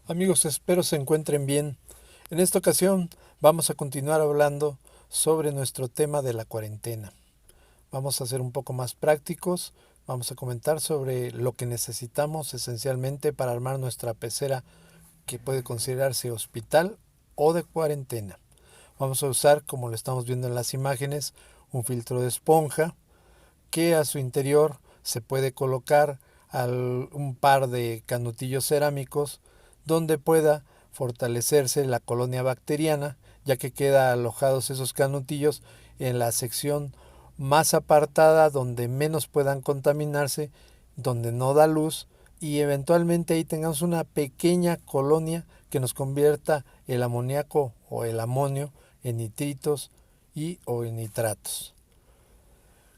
Amigos, espero se encuentren bien. En esta ocasión vamos a continuar hablando sobre nuestro tema de la cuarentena. Vamos a ser un poco más prácticos, vamos a comentar sobre lo que necesitamos esencialmente para armar nuestra pecera que puede considerarse hospital o de cuarentena. Vamos a usar, como lo estamos viendo en las imágenes, un filtro de esponja que a su interior se puede colocar un par de canutillos cerámicos donde pueda fortalecerse la colonia bacteriana, ya que queda alojados esos canutillos en la sección más apartada donde menos puedan contaminarse, donde no da luz y eventualmente ahí tengamos una pequeña colonia que nos convierta el amoníaco o el amonio en nitritos y o en nitratos.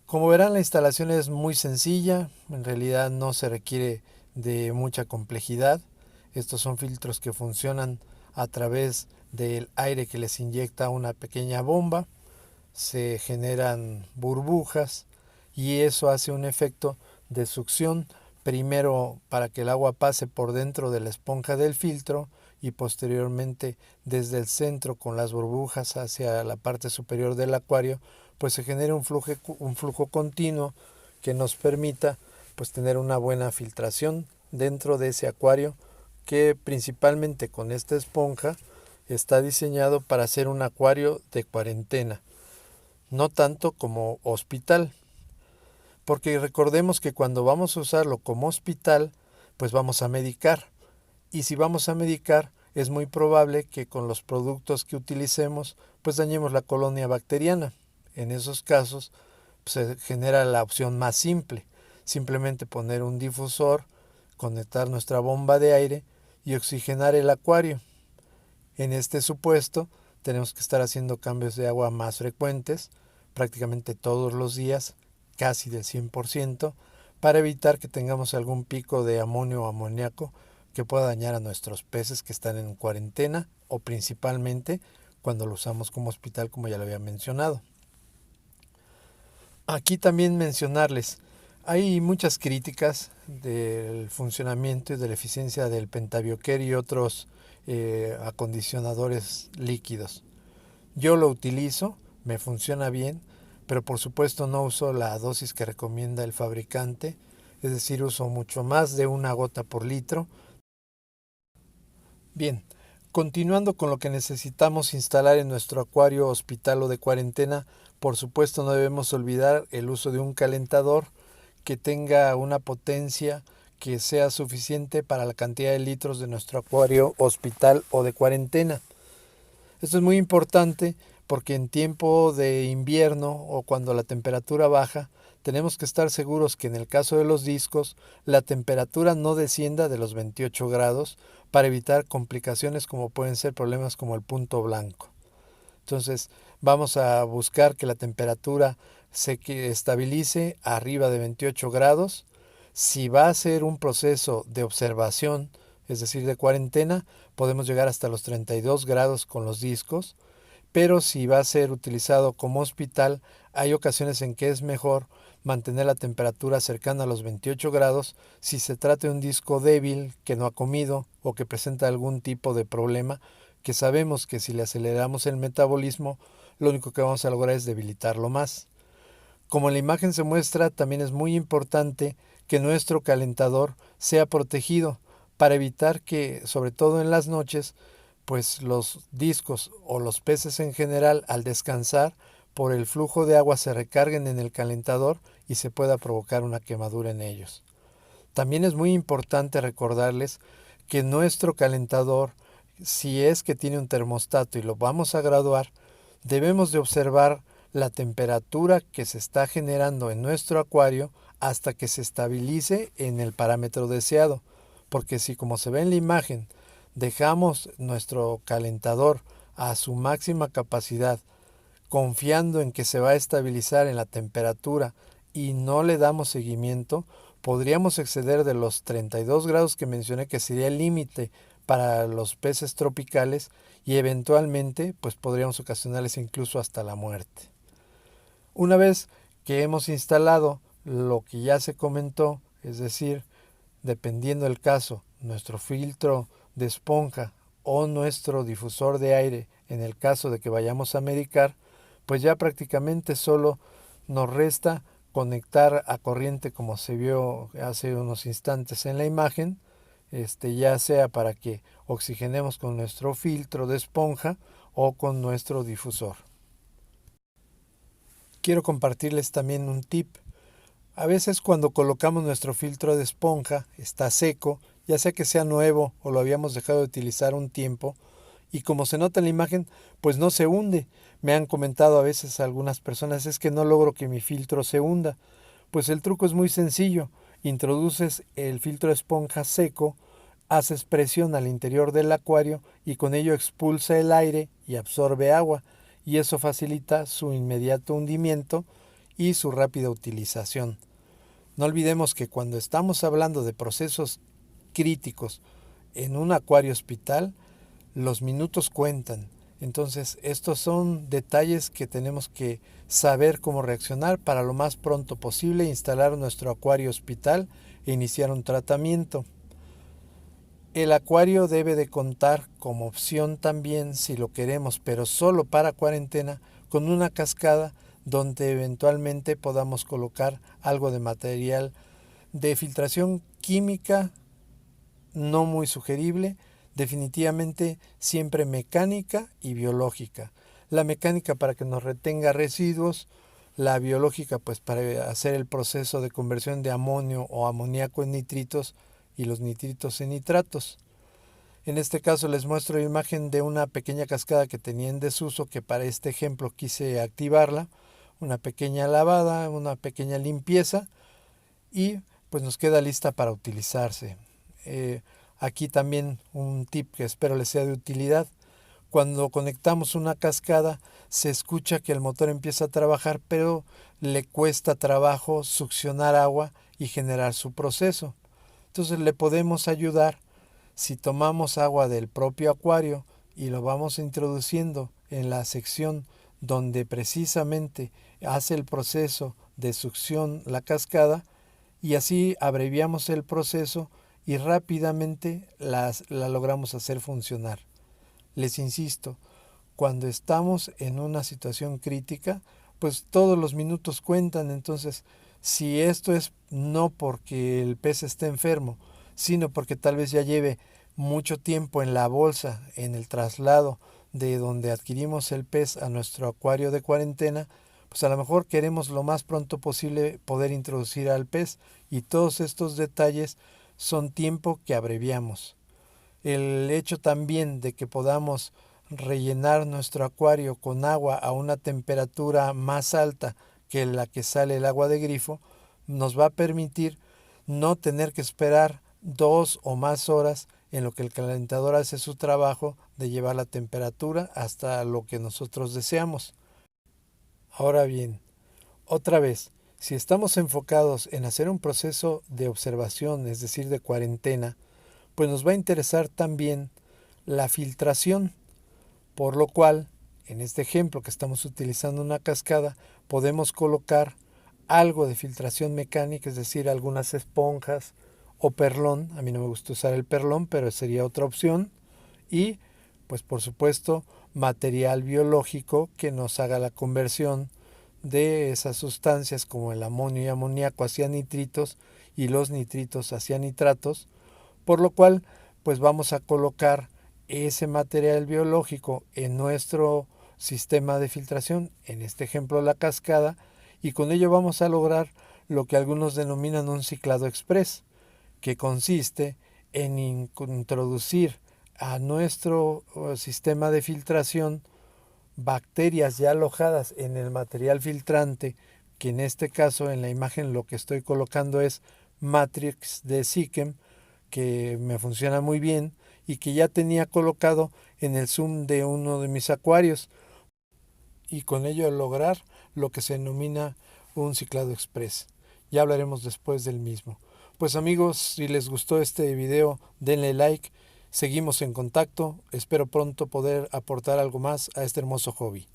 Como verán, la instalación es muy sencilla, en realidad no se requiere de mucha complejidad. Estos son filtros que funcionan a través del aire que les inyecta una pequeña bomba, se generan burbujas y eso hace un efecto de succión, primero para que el agua pase por dentro de la esponja del filtro y posteriormente desde el centro con las burbujas hacia la parte superior del acuario, pues se genera un flujo continuo que nos permita pues tener una buena filtración dentro de ese acuario que principalmente con esta esponja está diseñado para ser un acuario de cuarentena, no tanto como hospital, porque recordemos que cuando vamos a usarlo como hospital, pues vamos a medicar, y si vamos a medicar, es muy probable que con los productos que utilicemos, pues dañemos la colonia bacteriana. En esos casos, pues, se genera la opción más simple, simplemente poner un difusor, conectar nuestra bomba de aire y oxigenar el acuario. En este supuesto, tenemos que estar haciendo cambios de agua más frecuentes, prácticamente todos los días, casi del 100%, para evitar que tengamos algún pico de amonio o amoníaco que pueda dañar a nuestros peces que están en cuarentena o principalmente cuando lo usamos como hospital, como ya lo había mencionado. Aquí también mencionarles, hay muchas críticas del funcionamiento y de la eficiencia del pentabioquer y otros acondicionadores líquidos. Yo lo utilizo, me funciona bien, pero por supuesto no uso la dosis que recomienda el fabricante, es decir, uso mucho más de una gota por litro. Bien, continuando con lo que necesitamos instalar en nuestro acuario hospital o de cuarentena, por supuesto no debemos olvidar el uso de un calentador que tenga una potencia que sea suficiente para la cantidad de litros de nuestro acuario hospital o de cuarentena. Esto es muy importante porque en tiempo de invierno o cuando la temperatura baja, tenemos que estar seguros que en el caso de los discos, la temperatura no descienda de los 28 grados para evitar complicaciones como pueden ser problemas como el punto blanco. Entonces, vamos a buscar que la temperatura se estabilice arriba de 28 grados. Si va a ser un proceso de observación, es decir, de cuarentena, podemos llegar hasta los 32 grados con los discos, pero si va a ser utilizado como hospital, hay ocasiones en que es mejor mantener la temperatura cercana a los 28 grados si se trata de un disco débil que no ha comido o que presenta algún tipo de problema, que sabemos que si le aceleramos el metabolismo, lo único que vamos a lograr es debilitarlo más. Como en la imagen se muestra, también es muy importante que nuestro calentador sea protegido para evitar que, sobre todo en las noches, pues los discos o los peces en general al descansar por el flujo de agua se recarguen en el calentador y se pueda provocar una quemadura en ellos. También es muy importante recordarles que nuestro calentador, si es que tiene un termostato y lo vamos a graduar, debemos de observar la temperatura que se está generando en nuestro acuario hasta que se estabilice en el parámetro deseado, porque si, como se ve en la imagen, dejamos nuestro calentador a su máxima capacidad confiando en que se va a estabilizar en la temperatura y no le damos seguimiento, podríamos exceder de los 32 grados que mencioné, que sería el límite para los peces tropicales, y eventualmente pues podríamos ocasionarles incluso hasta la muerte. Una vez que hemos instalado lo que ya se comentó, es decir, dependiendo del caso, nuestro filtro de esponja o nuestro difusor de aire en el caso de que vayamos a medicar, pues ya prácticamente solo nos resta conectar a corriente como se vio hace unos instantes en la imagen, ya sea para que oxigenemos con nuestro filtro de esponja o con nuestro difusor. Quiero compartirles también un tip. A veces cuando colocamos nuestro filtro de esponja está seco, ya sea que sea nuevo o lo habíamos dejado de utilizar un tiempo, y como se nota en la imagen, pues no se hunde. Me han comentado a veces algunas personas, es que no logro que mi filtro se hunda. Pues el truco es muy sencillo. Introduces el filtro de esponja seco, haces presión al interior del acuario y con ello expulsa el aire y absorbe agua, y eso facilita su inmediato hundimiento y su rápida utilización. No olvidemos que cuando estamos hablando de procesos críticos en un acuario hospital, los minutos cuentan. Entonces, estos son detalles que tenemos que saber cómo reaccionar para lo más pronto posible instalar nuestro acuario hospital e iniciar un tratamiento. El acuario debe de contar como opción también, si lo queremos, pero solo para cuarentena, con una cascada donde eventualmente podamos colocar algo de material de filtración química no muy sugerible, definitivamente siempre mecánica y biológica. La mecánica para que nos retenga residuos, la biológica pues para hacer el proceso de conversión de amonio o amoníaco en nitritos y los nitritos en nitratos. En este caso les muestro la imagen de una pequeña cascada que tenía en desuso, que para este ejemplo quise activarla, una pequeña lavada, una pequeña limpieza y pues nos queda lista para utilizarse. Aquí también un tip que espero les sea de utilidad. Cuando conectamos una cascada se escucha que el motor empieza a trabajar, pero le cuesta trabajo succionar agua y generar su proceso. Entonces le podemos ayudar si tomamos agua del propio acuario y lo vamos introduciendo en la sección donde precisamente hace el proceso de succión la cascada, y así abreviamos el proceso y rápidamente la logramos hacer funcionar. Les insisto, cuando estamos en una situación crítica, pues todos los minutos cuentan. Entonces, si esto es no porque el pez esté enfermo, sino porque tal vez ya lleve mucho tiempo en la bolsa, en el traslado de donde adquirimos el pez a nuestro acuario de cuarentena, pues a lo mejor queremos lo más pronto posible poder introducir al pez, y todos estos detalles son tiempo que abreviamos. El hecho también de que podamos rellenar nuestro acuario con agua a una temperatura más alta que la que sale el agua de grifo nos va a permitir no tener que esperar 2 o más horas en lo que el calentador hace su trabajo de llevar la temperatura hasta lo que nosotros deseamos. Ahora bien, otra vez, si estamos enfocados en hacer un proceso de observación, es decir, de cuarentena, pues nos va a interesar también la filtración, por lo cual, en este ejemplo que estamos utilizando una cascada, podemos colocar algo de filtración mecánica, es decir, algunas esponjas o perlón. A mí no me gusta usar el perlón, pero sería otra opción. Y, pues por supuesto, material biológico que nos haga la conversión de esas sustancias como el amonio y amoníaco hacia nitritos y los nitritos hacia nitratos, por lo cual pues vamos a colocar ese material biológico en nuestro sistema de filtración, en este ejemplo la cascada, y con ello vamos a lograr lo que algunos denominan un ciclado express, que consiste en introducir a nuestro sistema de filtración bacterias ya alojadas en el material filtrante, que en este caso en la imagen lo que estoy colocando es Matrix de Zichem, que me funciona muy bien y que ya tenía colocado en el zoom de uno de mis acuarios, y con ello lograr lo que se denomina un ciclado express. Ya hablaremos después del mismo. Pues amigos, si les gustó este video, denle like, seguimos en contacto, espero pronto poder aportar algo más a este hermoso hobby.